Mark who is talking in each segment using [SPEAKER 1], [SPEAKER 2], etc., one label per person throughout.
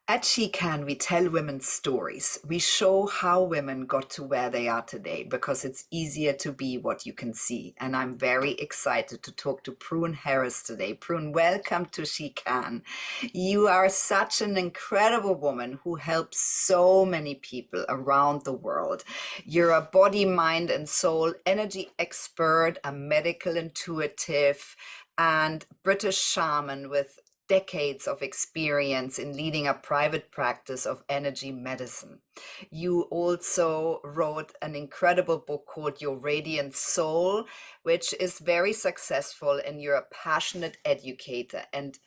[SPEAKER 1] At She Can, we tell women's stories. We show how women got to where they are today because it's easier to be what you can see. And I'm very excited to talk to Prune Harris today. Prune, welcome to She Can. You are such an incredible woman who helps so many people around the world. You're a body, mind, and soul energy expert, a medical intuitive, and British shaman with decades of experience in leading a private practice of energy medicine. You also wrote an incredible book called Your Radiant Soul, which is very successful, and you're a passionate educator and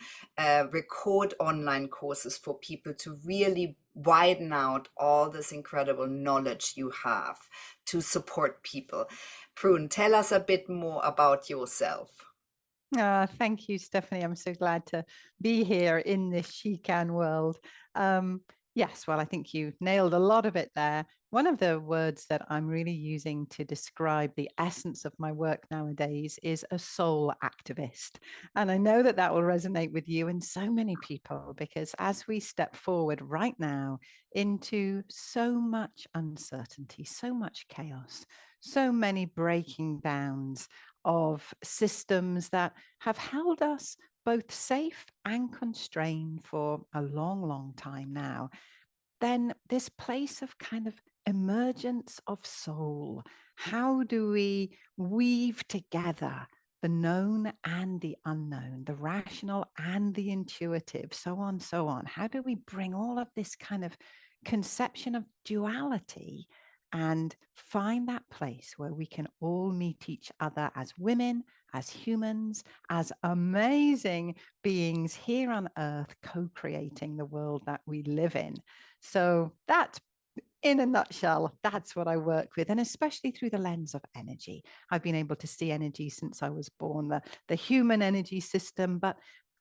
[SPEAKER 1] record online courses for people to really widen out all this incredible knowledge you have to support people. Prune, tell us a bit more about yourself.
[SPEAKER 2] Thank you, Stephanie. I'm so glad to be here in this She Can world. Yes, well, I think you nailed a lot of it there. One of the words that I'm really using to describe the essence of my work nowadays is a soul activist. And I know that that will resonate with you and so many people, because as we step forward right now into so much uncertainty, so much chaos, so many breaking downs of systems that have held us both safe and constrained for a long, long time now, then this place of kind of emergence of soul, how do we weave together the known and the unknown, the rational and the intuitive, so on, so on? How do we bring all of this kind of conception of duality and find that place where we can all meet each other as women, as humans, as amazing beings here on earth, co-creating the world that we live in? So that's, in a nutshell, that's what I work with, and especially through the lens of energy. I've been able to see energy since I was born, the human energy system, but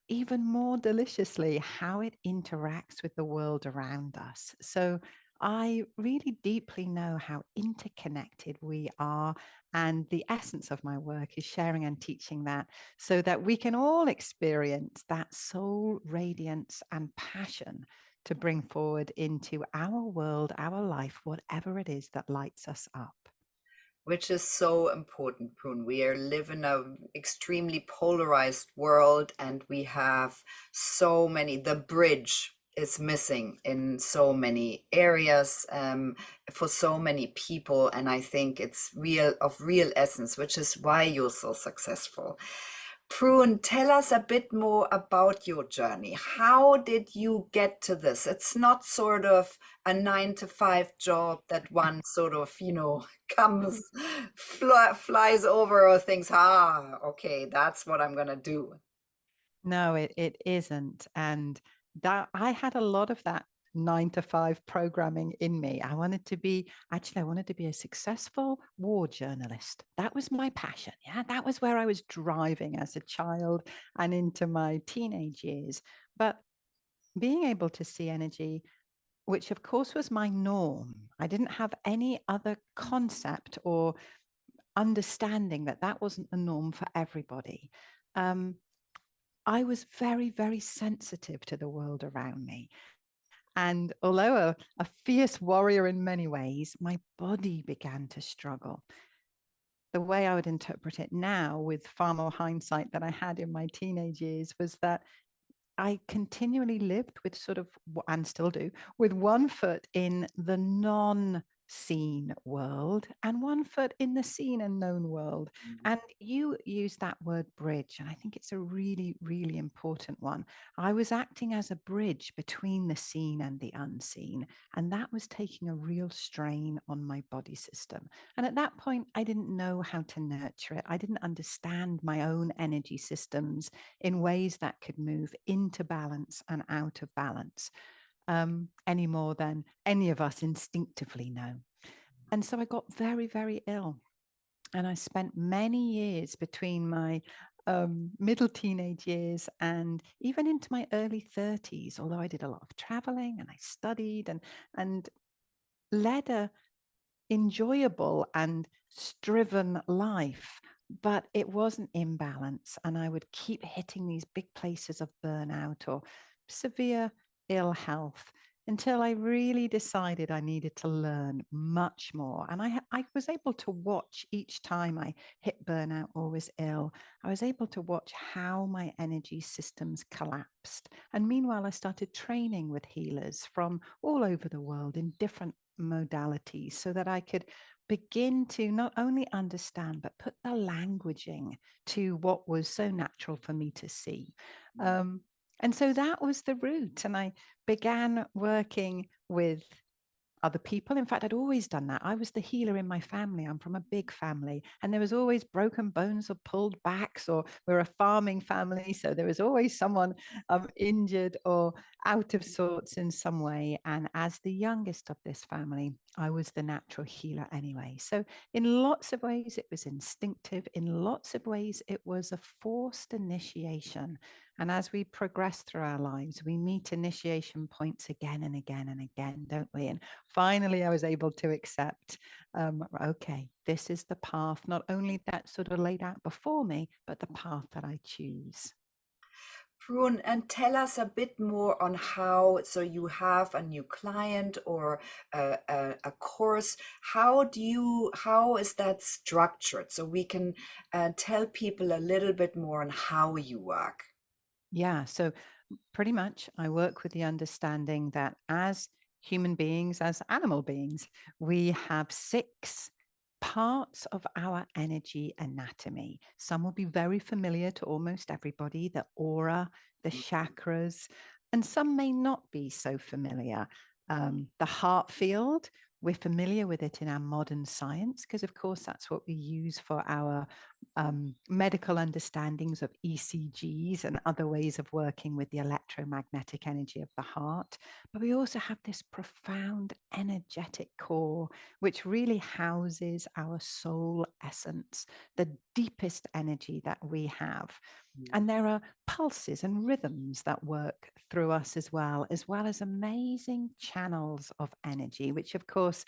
[SPEAKER 2] even more deliciously, how it interacts with the world around us. So I really deeply know how interconnected we are. And the essence of my work is sharing and teaching that so that we can all experience that soul radiance and passion to bring forward into our world, our life, whatever it is that lights us up.
[SPEAKER 1] Which is so important, Prune. We are live in a extremely polarized world, and we have so many. The bridge is missing in so many areas for so many people, and I think it's real essence, which is why you're so successful. Prune, tell us a bit more about your journey. How did you get to this? It's not sort of a 9 to 5 job that one sort of, comes, flies over or thinks, okay, that's what I'm going to do.
[SPEAKER 2] No, it isn't. And that I had a lot of that 9 to 5 programming in me. I wanted to be a successful war journalist. That was my passion. Yeah, that was where I was driving as a child and into my teenage years. But being able to see energy, which of course was my norm, I didn't have any other concept or understanding that that wasn't the norm for everybody. Um, I was very, very sensitive to the world around me. And although a fierce warrior in many ways, my body began to struggle. The way I would interpret it now, with far more hindsight than I had in my teenage years, was that I continually lived with sort of, and still do, with one foot in the non-seen world and one foot in the seen and known world. And you use that word bridge, and I think it's a really, really important one. I was acting as a bridge between the seen and the unseen, and that was taking a real strain on my body system. And at that point, I didn't know how to nurture it. I didn't understand my own energy systems in ways that could move into balance and out of balance, any more than any of us instinctively know. And so I got very, very ill. And I spent many years between my middle teenage years and even into my early 30s, although I did a lot of traveling and I studied and led a enjoyable and striven life, but it wasn't in balance. And I would keep hitting these big places of burnout or severe ill health until I really decided I needed to learn much more. And I was able to watch each time I hit burnout or was ill, I was able to watch how my energy systems collapsed. And meanwhile, I started training with healers from all over the world in different modalities so that I could begin to not only understand, but put the languaging to what was so natural for me to see. Um, and so that was the route. And I began working with other people. In fact, I'd always done that. I was the healer in my family. I'm from a big family, and there was always broken bones or pulled backs, or we're a farming family. So there was always someone injured or out of sorts in some way. And as the youngest of this family, I was the natural healer anyway. So in lots of ways, it was instinctive. In lots of ways, it was a forced initiation. And as we progress through our lives, we meet initiation points again and again and again, don't we? And finally, I was able to accept, okay, this is the path, not only that's sort of laid out before me, but the path that I choose.
[SPEAKER 1] Prune, and tell us a bit more on how, so you have a new client or a course. How is that structured? So we can tell people a little bit more on how you work.
[SPEAKER 2] Yeah. So pretty much, I work with the understanding that as human beings, as animal beings, we have 6 parts of our energy anatomy. Some will be very familiar to almost everybody, the aura, the chakras, and some may not be so familiar. The heart field, we're familiar with it in our modern science because, of course, that's what we use for our medical understandings of ECGs and other ways of working with the electromagnetic energy of the heart. But we also have this profound energetic core, which really houses our soul essence, the deepest energy that we have. And there are pulses and rhythms that work through us as well as amazing channels of energy, which, of course,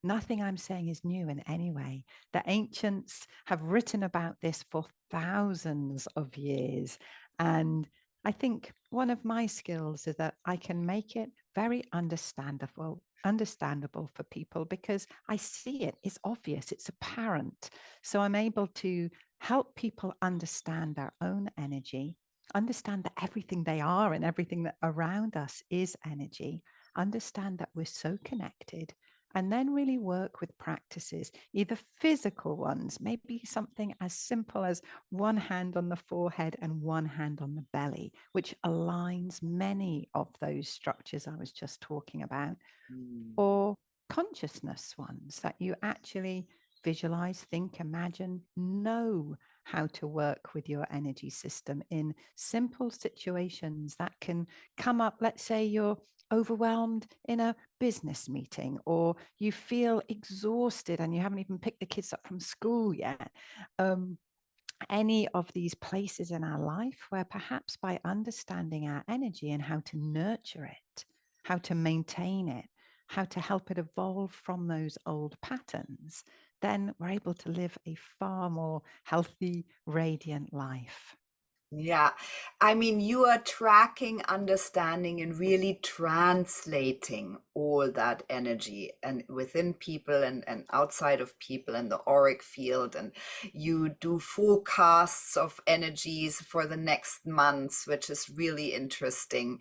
[SPEAKER 2] nothing I'm saying is new in any way. The ancients have written about this for thousands of years. And I think one of my skills is that I can make it very understandable for people because I see it, it's obvious, it's apparent. So I'm able to help people understand their own energy, understand that everything they are and everything that around us is energy, understand that we're so connected, and then really work with practices, either physical ones, maybe something as simple as one hand on the forehead and one hand on the belly, which aligns many of those structures I was just talking about,
[SPEAKER 1] Mm.
[SPEAKER 2] or consciousness ones that you actually visualize, think, imagine, know how to work with your energy system in simple situations that can come up. Let's say you're overwhelmed in a business meeting, or you feel exhausted and you haven't even picked the kids up from school yet. Any of these places in our life where perhaps by understanding our energy and how to nurture it, how to maintain it, how to help it evolve from those old patterns, then we're able to live a far more healthy, radiant life.
[SPEAKER 1] Yeah, I mean, you are tracking, understanding, and really translating all that energy and within people and outside of people in the auric field. And you do forecasts of energies for the next months, which is really interesting.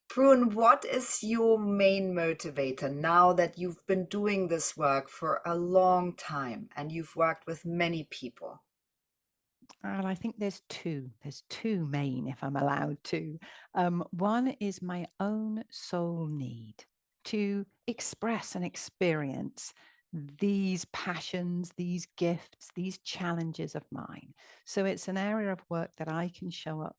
[SPEAKER 1] Prune, what is your main motivator now that you've been doing this work for a long time and you've worked with many people?
[SPEAKER 2] And I think there's two. There's two main, if I'm allowed to. One is my own soul need to express and experience these passions, these gifts, these challenges of mine. So it's an area of work that I can show up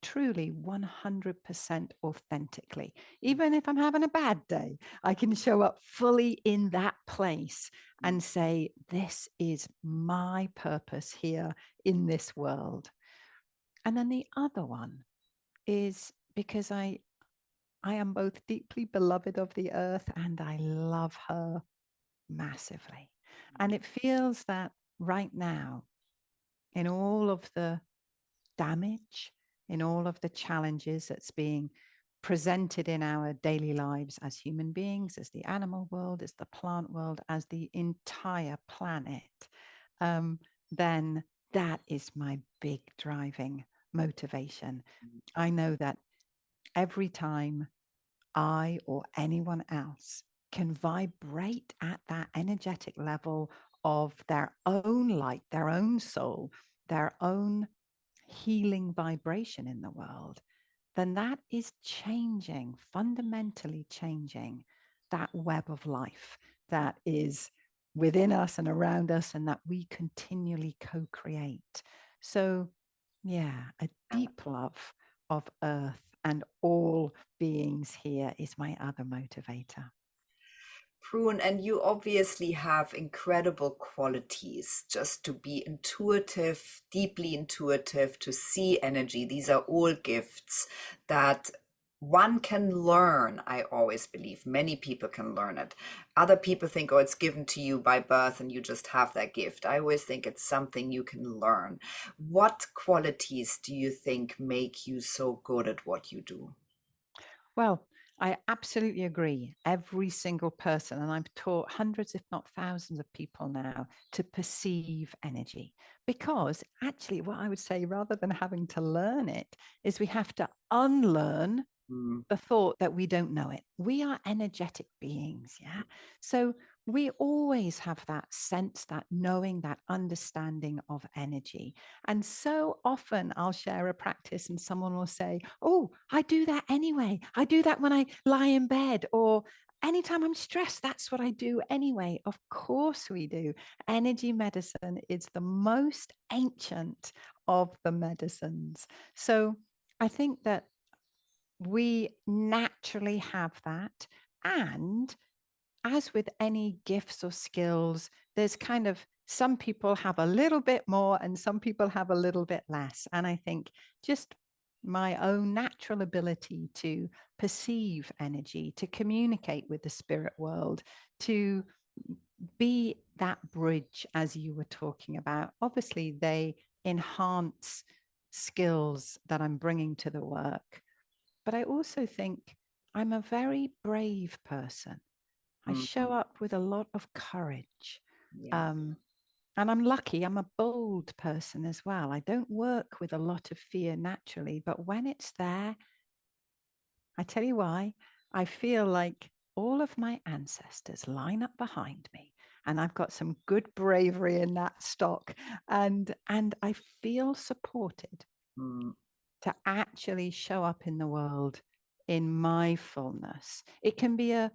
[SPEAKER 2] truly 100% authentically. Even if I'm having a bad day, I can show up fully in that place and say, this is my purpose here in this world. And then the other one is because I am both deeply beloved of the earth and I love her massively. And it feels that right now, in all of the damage, in all of the challenges that's being presented in our daily lives as human beings, as the animal world, as the plant world, as the entire planet, then that is my big driving motivation. I know that every time I or anyone else can vibrate at that energetic level of their own light, their own soul, their own healing vibration in the world, then that is changing, fundamentally changing that web of life that is within us and around us and that we continually co-create. So, yeah, a deep love of Earth and all beings here is my other motivator.
[SPEAKER 1] Prune, and you obviously have incredible qualities just to be intuitive, deeply intuitive, to see energy. These are all gifts that one can learn. I always believe many people can learn it. Other people think, oh, it's given to you by birth and you just have that gift. I always think it's something you can learn. What qualities do you think make you so good at what you do?
[SPEAKER 2] Well, I absolutely agree. Every single person, and I've taught hundreds, if not thousands of people now to perceive energy. Because actually, what I would say, rather than having to learn it, is we have to unlearn
[SPEAKER 1] Mm,
[SPEAKER 2] the thought that we don't know it. We are energetic beings. Yeah. So we always have that sense, that knowing, that understanding of energy. And so often I'll share a practice and someone will say, oh, I do that anyway. I do that when I lie in bed, or anytime I'm stressed, that's what I do anyway. Of course we do. Energy medicine is the most ancient of the medicines. So I think that we naturally have that. And as with any gifts or skills, there's kind of some people have a little bit more and some people have a little bit less. And I think just my own natural ability to perceive energy, to communicate with the spirit world, to be that bridge, as you were talking about, obviously they enhance skills that I'm bringing to the work. But I also think I'm a very brave person. I show
[SPEAKER 1] mm,
[SPEAKER 2] up with a lot of courage.
[SPEAKER 1] yeah.
[SPEAKER 2] Um, and I'm lucky, I'm a bold person as well. I don't work with a lot of fear naturally, but when it's there, I tell you why, I feel like all of my ancestors line up behind me. And I've got some good bravery in that stock. And I feel supported
[SPEAKER 1] Mm,
[SPEAKER 2] to actually show up in the world in my fullness. It can be a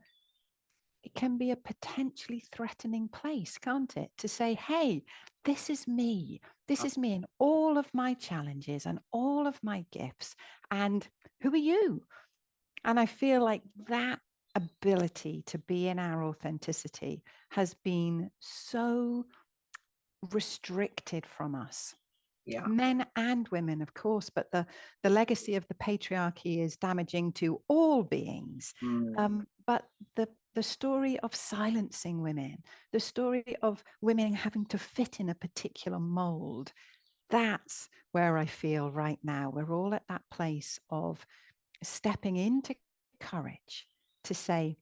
[SPEAKER 2] potentially threatening place, can't it? To say, hey, this is me. This is me in all of my challenges and all of my gifts. And who are you? And I feel like that ability to be in our authenticity has been so restricted from us,
[SPEAKER 1] yeah.
[SPEAKER 2] men and women, of course, but the legacy of the patriarchy is damaging to all beings.
[SPEAKER 1] Mm,
[SPEAKER 2] But the story of silencing women, the story of women having to fit in a particular mold, that's where I feel right now we're all at that place of stepping into courage to say,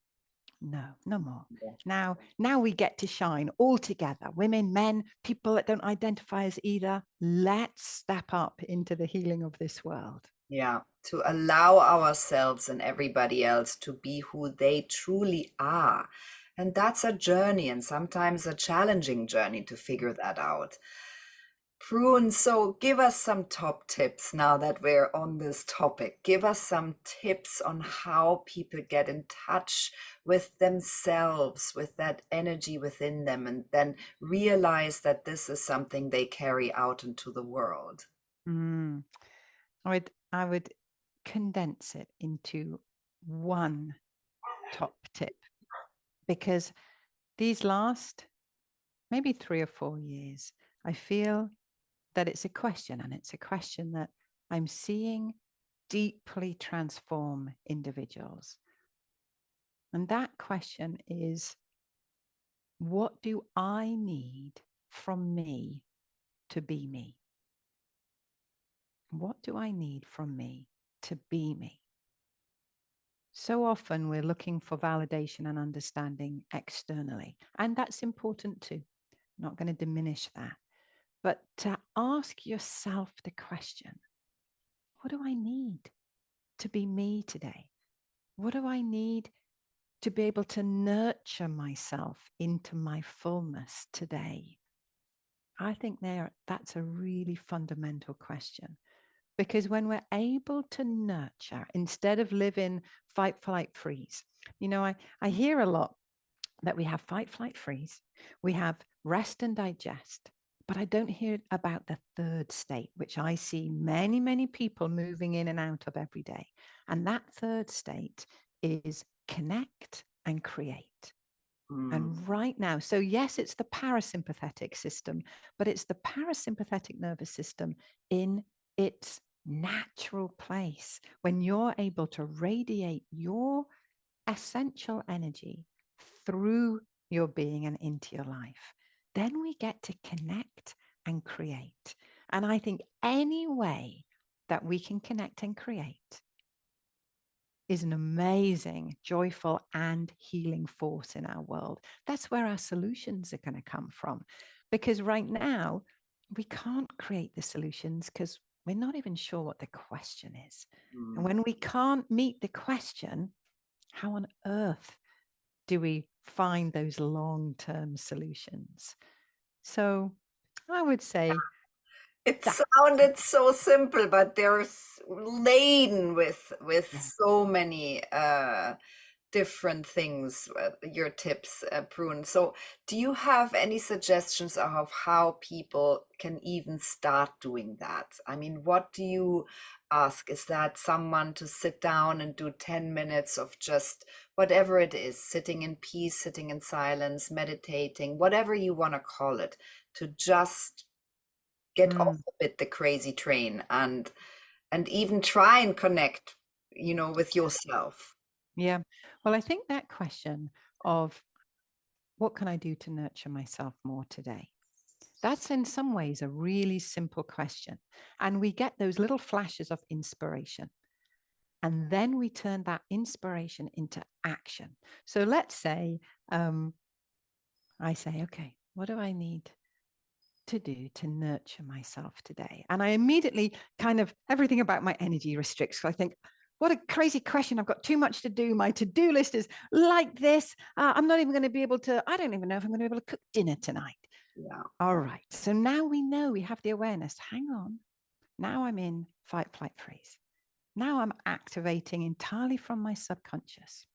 [SPEAKER 2] no, no more.
[SPEAKER 1] yeah.
[SPEAKER 2] Now we get to shine all together. Women, men, people that don't identify as either. Let's step up into the healing of this world.
[SPEAKER 1] Yeah, to allow ourselves and everybody else to be who they truly are. And that's a journey, and sometimes a challenging journey to figure that out. Prune, so give us some top tips now that we're on this topic. Give us some tips on how people get in touch with themselves, with that energy within them, and then realize that this is something they carry out into the world.
[SPEAKER 2] Mm. I would condense it into one top tip, because these last maybe 3 or 4 years, I feel that it's a question, and it's a question that I'm seeing deeply transform individuals. And that question is, what do I need from me to be me? What do I need from me to be me? So often we're looking for validation and understanding externally, and that's important too. I'm not going to diminish that. But to ask yourself the question, what do I need to be me today? What do I need to be able to nurture myself into my fullness today? I think that's a really fundamental question. Because when we're able to nurture instead of live in fight, flight, freeze, I hear a lot that we have fight, flight, freeze, we have rest and digest, but I don't hear about the third state, which I see many, many people moving in and out of every day. And that third state is connect and create. And right now, so yes, it's the parasympathetic system, but it's the parasympathetic nervous system in its natural place when you're able to radiate your essential energy through your being and into your life. Then we get to connect and create. And I think any way that we can connect and create is an amazing, joyful, and healing force in our world. That's where our solutions are going to come from. Because right now, we can't create the solutions because we're not even sure what the question is. And when we can't meet the question, how on earth do we find those long-term solutions? So I would say
[SPEAKER 1] It
[SPEAKER 2] that,
[SPEAKER 1] sounded so simple, but there's laden with
[SPEAKER 2] yeah.
[SPEAKER 1] so many different things, your tips, Prune. So, do you have any suggestions of how people can even start doing that? I mean, what do you ask? Is that someone to sit down and do 10 minutes of just whatever it is, sitting in peace, sitting in silence, meditating, whatever you want to call it, to just get off a bit the crazy train and even try and connect, with yourself?
[SPEAKER 2] Yeah. Well, I think that question of what can I do to nurture myself more today? That's in some ways a really simple question. And we get those little flashes of inspiration. And then we turn that inspiration into action. So let's say I say, okay, what do I need to do to nurture myself today? And I immediately kind of everything about my energy restricts. So I think, what a crazy question. I've got too much to do. My to-do list is like this. I'm not even going to be able to, I don't even know if I'm going to be able to cook dinner tonight.
[SPEAKER 1] Yeah.
[SPEAKER 2] All right. So now we know, we have the awareness. Hang on. Now I'm in fight, flight, freeze. Now I'm activating entirely from my subconscious.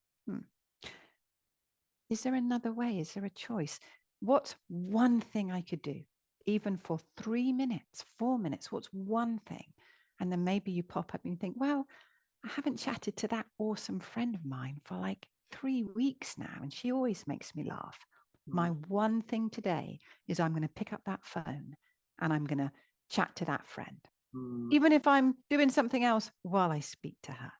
[SPEAKER 2] Is there another way? Is there a choice? What's one thing I could do, even for 3 minutes, 4 minutes? What's one thing? And then maybe you pop up and you think, well, I haven't chatted to that awesome friend of mine for like 3 weeks now, and she always makes me laugh. My one thing today is I'm going to pick up that phone and I'm going to chat to that friend, even if I'm doing something else while I speak to her.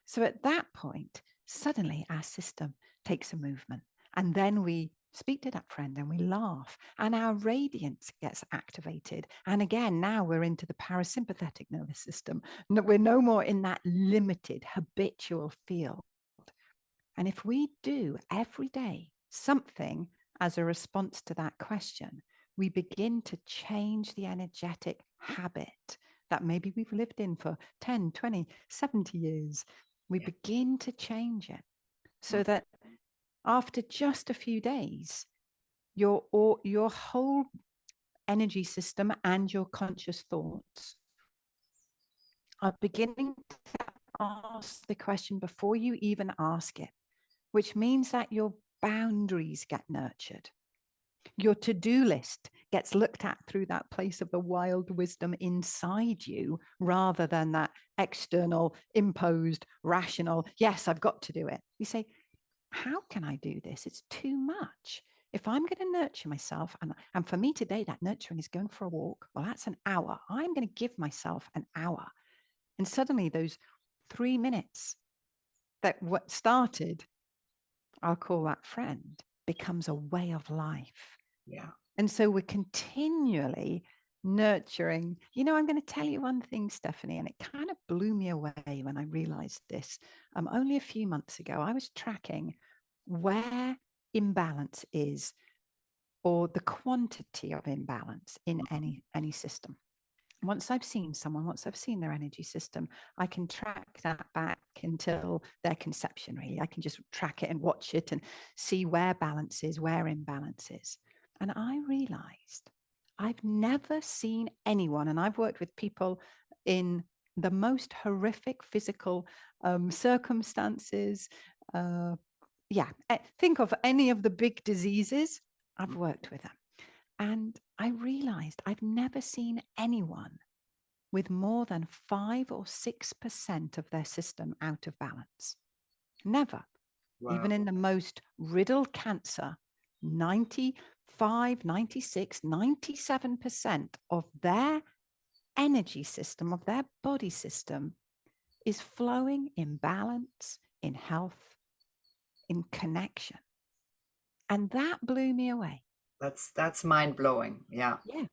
[SPEAKER 2] So at that point, suddenly our system takes a movement. And then we speak to that friend and we laugh and our radiance gets activated. And again, now we're into the parasympathetic nervous system. We're no more in that limited habitual field. And if we do every day something as a response to that question, we begin to change the energetic habit that maybe we've lived in for 10, 20, 70 years. We begin to change it so that after just a few days, your whole energy system and your conscious thoughts are beginning to ask the question before you even ask it, which means that your boundaries get nurtured. Your to-do list gets looked at through that place of the wild wisdom inside you rather than that external, imposed, rational, yes, I've got to do it. You say, how can I do this? It's too much. If I'm going to nurture myself, and for me today, that nurturing is going for a walk. Well, that's an hour. I'm going to give myself an hour. And suddenly those 3 minutes that what started, I'll call that friend, becomes a way of life.
[SPEAKER 1] Yeah.
[SPEAKER 2] And so we're continually nurturing. You know, I'm going to tell you one thing, Stephanie, and it kind of blew me away when I realized this. Only a few months ago, I was tracking where imbalance is, or the quantity of imbalance in any system. Once I've seen someone, once I've seen their energy system, I can track that back until their conception, really. I can just track it and watch it and see where balance is, where imbalance is. And I realized I've never seen anyone, and I've worked with people in the most horrific physical circumstances. Think of any of the big diseases, I've worked with them. And I realized I've never seen anyone with more than 5 or 6% of their system out of balance. Never.
[SPEAKER 1] Wow.
[SPEAKER 2] Even in the most riddled cancer, 95, 96, 97% of their energy system, of their body system, is flowing in balance, in health, in connection. And that blew me away.
[SPEAKER 1] That's mind-blowing. Yeah.
[SPEAKER 2] Yeah.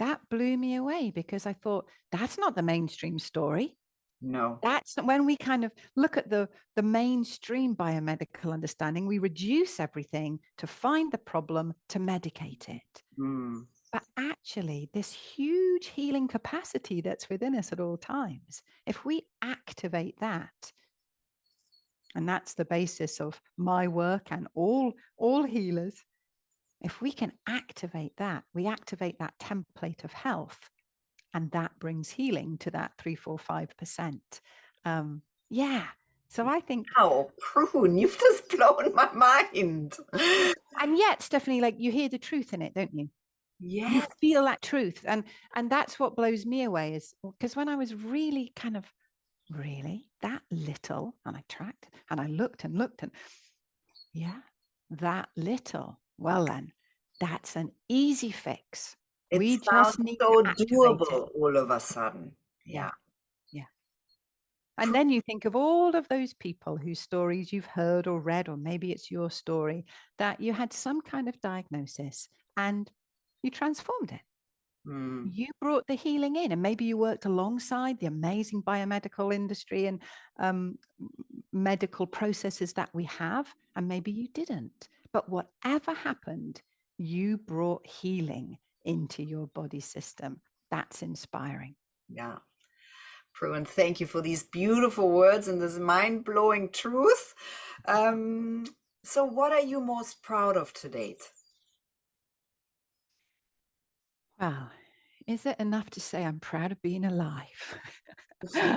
[SPEAKER 2] That blew me away, because I thought, that's not the mainstream story.
[SPEAKER 1] No.
[SPEAKER 2] That's when we kind of look at the mainstream biomedical understanding, we reduce everything to find the problem, to medicate it.
[SPEAKER 1] Mm.
[SPEAKER 2] But actually, this huge healing capacity that's within us at all times, if we activate that, and that's the basis of my work and all healers, if we can activate that, we activate that template of health, and that brings healing to that 3, 4, 5%. Yeah. So I think,
[SPEAKER 1] Wow, Prune, you've just blown my mind.
[SPEAKER 2] and yet, Stephanie, like, you hear the truth in it, don't you? You
[SPEAKER 1] Yes.
[SPEAKER 2] feel that truth. And that's what blows me away, is because when I was really kind of, really that little, and I tracked and I looked and looked, and yeah, that little. Well, then that's an easy fix.
[SPEAKER 1] It
[SPEAKER 2] We
[SPEAKER 1] sounds
[SPEAKER 2] just need to
[SPEAKER 1] so
[SPEAKER 2] activate it.
[SPEAKER 1] doable all of a sudden.
[SPEAKER 2] Yeah.
[SPEAKER 1] Yeah.
[SPEAKER 2] Yeah. And then you think of all of those people whose stories you've heard or read, or maybe it's your story, that you had some kind of diagnosis and you transformed it.
[SPEAKER 1] Mm.
[SPEAKER 2] You brought the healing in, and maybe you worked alongside the amazing biomedical industry and medical processes that we have, and maybe you didn't. But whatever happened, you brought healing into your body system. That's inspiring.
[SPEAKER 1] Yeah. Prue, thank you for these beautiful words and this mind-blowing truth. So what are you most proud of to date?
[SPEAKER 2] Wow. Is it enough to say I'm proud of being alive?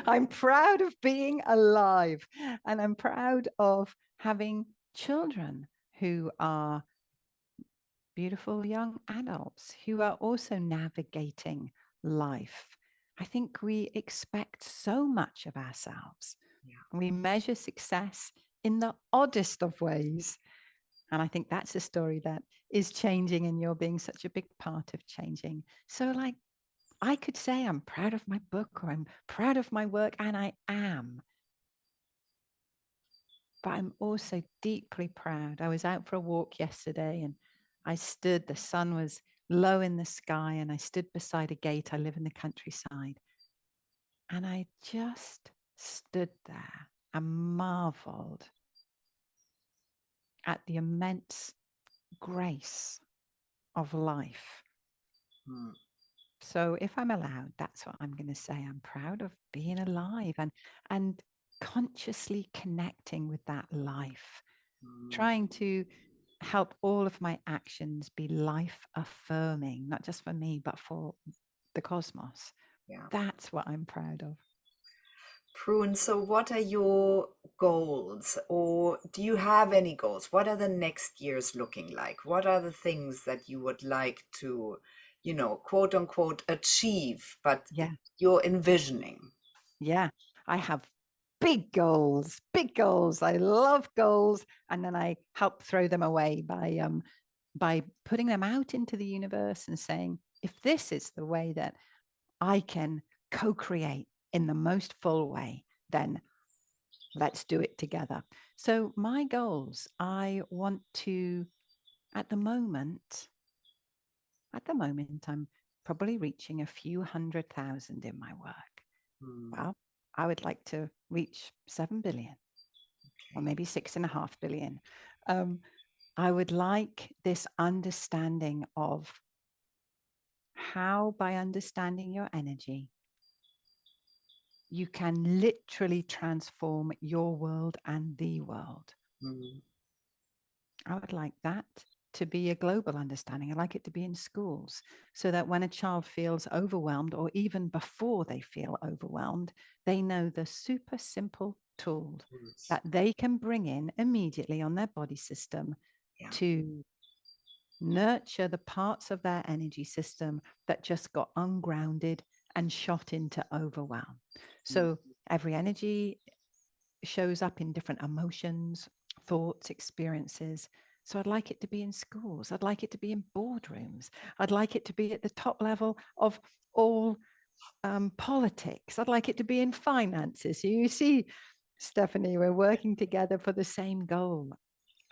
[SPEAKER 2] I'm proud of being alive, and I'm proud of having children who are beautiful young adults who are also navigating life. I think we expect so much of ourselves. Yeah. We measure success in the oddest of ways. And I think that's a story that is changing, and you're being such a big part of changing. So, like, I could say I'm proud of my book, or I'm proud of my work, and I am. But I'm also deeply proud. I was out for a walk yesterday, and I stood, the sun was low in the sky, and I stood beside a gate. I live in the countryside. And I just stood there and marveled at the immense grace of life.
[SPEAKER 1] Mm.
[SPEAKER 2] So if I'm allowed, that's what I'm going to say. I'm proud of being alive and consciously connecting with that life, trying to help all of my actions be life affirming, not just for me, but for the cosmos.
[SPEAKER 1] Yeah.
[SPEAKER 2] That's what I'm proud of.
[SPEAKER 1] Prune, so what are your goals, or do you have any goals? What are the next years looking like? What are the things that you would like to, quote unquote, achieve, but
[SPEAKER 2] Yeah.
[SPEAKER 1] you're envisioning?
[SPEAKER 2] Yeah. I have big goals, big goals. I love goals. And then I help throw them away by putting them out into the universe and saying, if this is the way that I can co-create in the most full way, then let's do it together. So my goals, I want to, at the moment, I'm probably reaching a few 100,000 in my work.
[SPEAKER 1] Mm.
[SPEAKER 2] Well, I would like to reach 7 billion or maybe 6.5 billion. I would like this understanding of how, by understanding your energy, you can literally transform your world and the world.
[SPEAKER 1] Mm.
[SPEAKER 2] I would like that to be a global understanding. I'd like it to be in schools so that when a child feels overwhelmed, or even before they feel overwhelmed, they know the super simple tools
[SPEAKER 1] Yes.
[SPEAKER 2] that they can bring in immediately on their body system to nurture the parts of their energy system that just got ungrounded and shot into overwhelm. So every energy shows up in different emotions, thoughts, experiences. So I'd like it to be in schools. I'd like it to be in boardrooms. I'd like it to be at the top level of all politics. I'd like it to be in finances. So you see, Stephanie, we're working together for the same goal.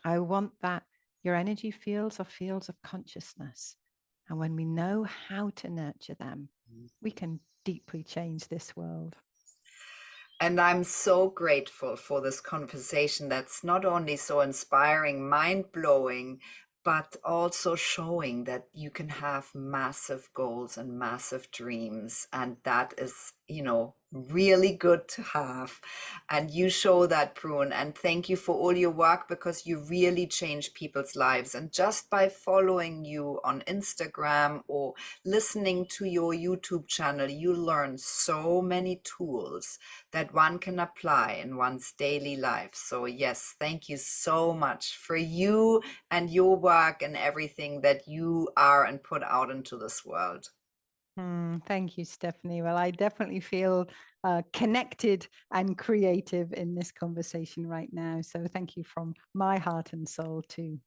[SPEAKER 2] I want that your energy fields are fields of consciousness. And when we know how to nurture them, we can deeply change this world.
[SPEAKER 1] And I'm so grateful for this conversation that's not only so inspiring, mind blowing, but also showing that you can have massive goals and massive dreams. And that is, really good to have. And you show that, Prune. And thank you for all your work, because you really change people's lives. And just by following you on Instagram or listening to your YouTube channel, you learn so many tools that one can apply in one's daily life. So yes, thank you so much for you and your work and everything that you are and put out into this world.
[SPEAKER 2] Thank you, Stephanie. Well, I definitely feel connected and creative in this conversation right now. So thank you from my heart and soul too.